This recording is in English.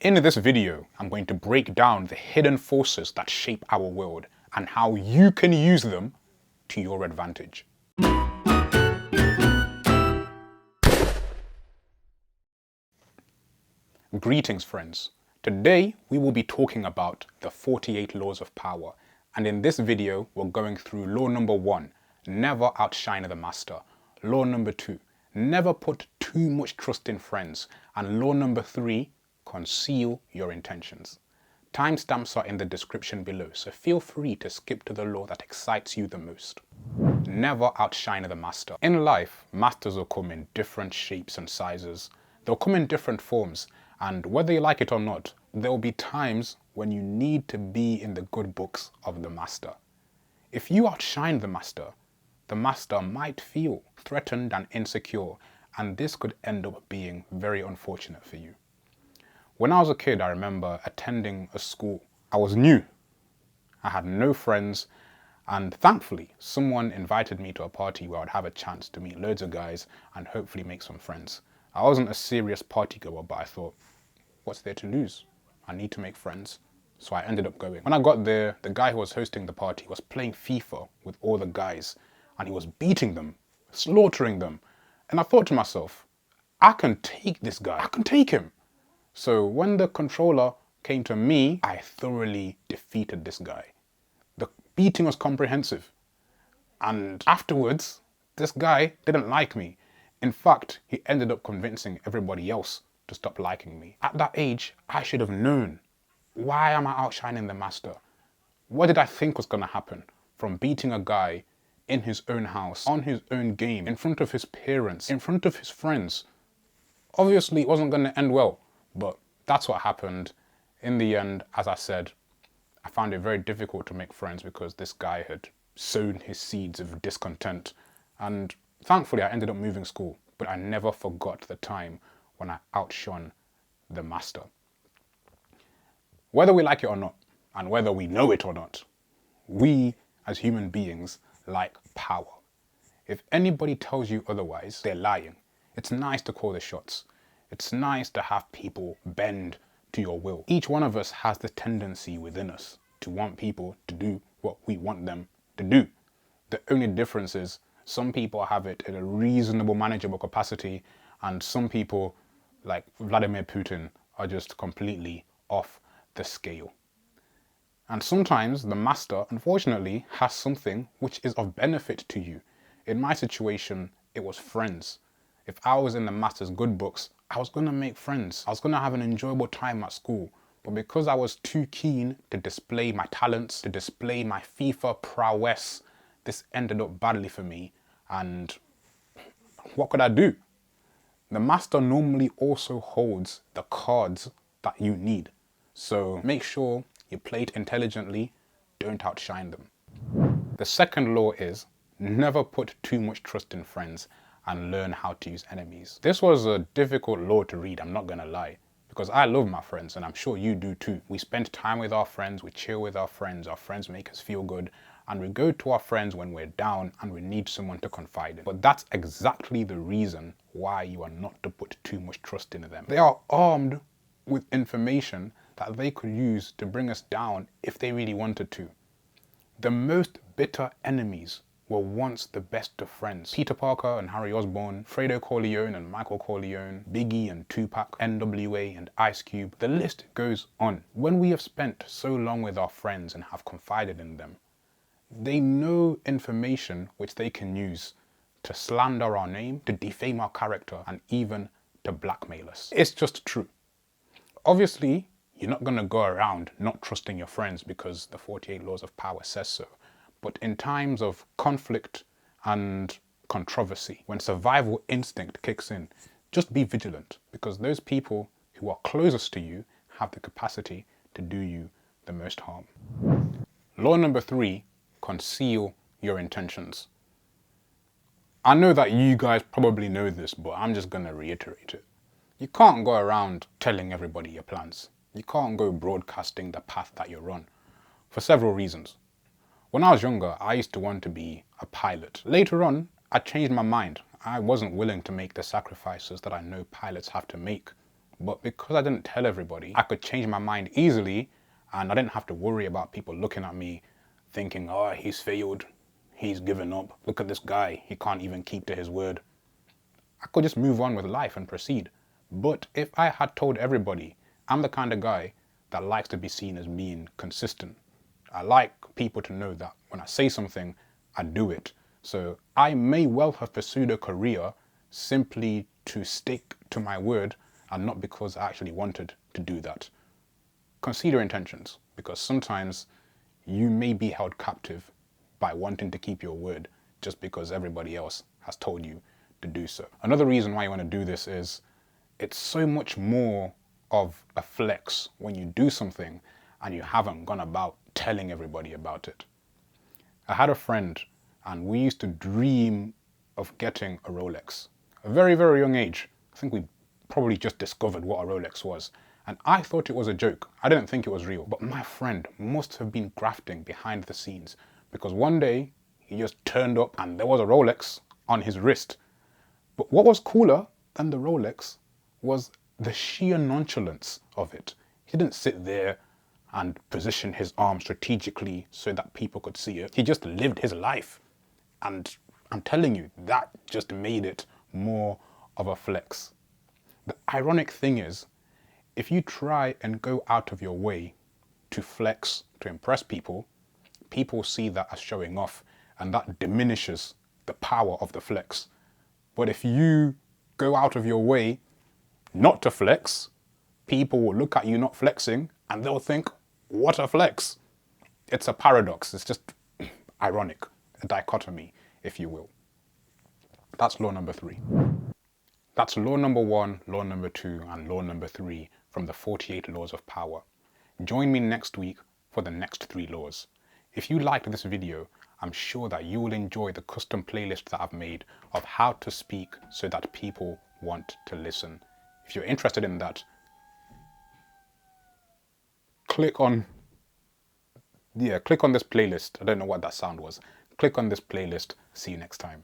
In this video, I'm going to break down the hidden forces that shape our world and how you can use them to your advantage. Greetings, friends. Today, we will be talking about the 48 laws of power. And in this video, we're going through law number 1, never outshine the master. Law number 2, never put too much trust in friends. And law number 3, conceal your intentions. Timestamps are in the description below, so feel free to skip to the law that excites you the most. Never outshine the master. In life, masters will come in different shapes and sizes. They'll come in different forms, and whether you like it or not, there will be times when you need to be in the good books of the master. If you outshine the master might feel threatened and insecure, and this could end up being very unfortunate for you. When I was a kid, I remember attending a school. I was new. I had no friends, and thankfully, someone invited me to a party where I'd have a chance to meet loads of guys and hopefully make some friends. I wasn't a serious party goer, but I thought, what's there to lose? I need to make friends. So I ended up going. When I got there, the guy who was hosting the party was playing FIFA with all the guys, and he was beating them, slaughtering them. And I thought to myself, I can take this guy. I can take him. So when the controller came to me, I thoroughly defeated this guy. The beating was comprehensive. And afterwards, this guy didn't like me. In fact, he ended up convincing everybody else to stop liking me. At that age, I should have known. Why am I outshining the master? What did I think was going to happen from beating a guy in his own house, on his own game, in front of his parents, in front of his friends? Obviously, it wasn't going to end well. But that's what happened. In the end, as I said, I found it very difficult to make friends because this guy had sown his seeds of discontent. And thankfully, I ended up moving school. But I never forgot the time when I outshone the master. Whether we like it or not, and whether we know it or not, we as human beings like power. If anybody tells you otherwise, they're lying. It's nice to call the shots. It's nice to have people bend to your will. Each one of us has the tendency within us to want people to do what we want them to do. The only difference is some people have it in a reasonable, manageable capacity, and some people, like Vladimir Putin, are just completely off the scale. And sometimes the master, unfortunately, has something which is of benefit to you. In my situation, it was friends. If I was in the master's good books, I was going to make friends. I was going to have an enjoyable time at school. But because I was too keen to display my talents, to display my FIFA prowess, this ended up badly for me. And what could I do? The master normally also holds the cards that you need. So make sure you play it intelligently, don't outshine them. The second law is never put too much trust in friends and learn how to use enemies. This was a difficult law to read, I'm not gonna lie, because I love my friends and I'm sure you do too. We spend time with our friends, we chill with our friends make us feel good, and we go to our friends when we're down and we need someone to confide in. But that's exactly the reason why you are not to put too much trust in them. They are armed with information that they could use to bring us down if they really wanted to. The most bitter enemies were once the best of friends. Peter Parker and Harry Osborn, Fredo Corleone and Michael Corleone, Biggie and Tupac, NWA and Ice Cube. The list goes on. When we have spent so long with our friends and have confided in them, they know information which they can use to slander our name, to defame our character, and even to blackmail us. It's just true. Obviously, you're not going to go around not trusting your friends because the 48 laws of power says so. But in times of conflict and controversy, when survival instinct kicks in, just be vigilant because those people who are closest to you have the capacity to do you the most harm. Law number 3, conceal your intentions. I know that you guys probably know this, but I'm just going to reiterate it. You can't go around telling everybody your plans. You can't go broadcasting the path that you're on for several reasons. When I was younger, I used to want to be a pilot. Later on, I changed my mind. I wasn't willing to make the sacrifices that I know pilots have to make But because I didn't tell everybody, I could change my mind easily, and I didn't have to worry about people looking at me thinking, oh, he's failed, he's given up. Look at this guy, he can't even keep to his word. I could just move on with life and proceed. But if I had told everybody, I'm the kind of guy that likes to be seen as being consistent. I like people to know that when I say something, I do it. So I may well have pursued a career simply to stick to my word and not because I actually wanted to do that. Consider intentions, because sometimes you may be held captive by wanting to keep your word just because everybody else has told you to do so. Another reason why you want to do this is it's so much more of a flex when you do something and you haven't gone about telling everybody about it. I had a friend and we used to dream of getting a Rolex. A very, very young age. I think we probably just discovered what a Rolex was. And I thought it was a joke. I didn't think it was real. But my friend must have been grafting behind the scenes, because one day he just turned up and there was a Rolex on his wrist. But what was cooler than the Rolex was the sheer nonchalance of it. He didn't sit there and position his arm strategically so that people could see it. He just lived his life. And I'm telling you, that just made it more of a flex. The ironic thing is, if you try and go out of your way to flex, to impress people, people see that as showing off, and that diminishes the power of the flex. But if you go out of your way not to flex, people will look at you not flexing and they'll think, what a flex. It's a paradox. It's just ironic, a dichotomy, if you will. That's law number 3. That's law number 1, law number 2, and law number 3 from the 48 laws of power. Join me next week for the next 3 laws. If you liked this video, I'm sure that you will enjoy the custom playlist that I've made of how to speak so that people want to listen. If you're interested in that, click on this playlist. I don't know what that sound was. Click on this playlist. See you next time.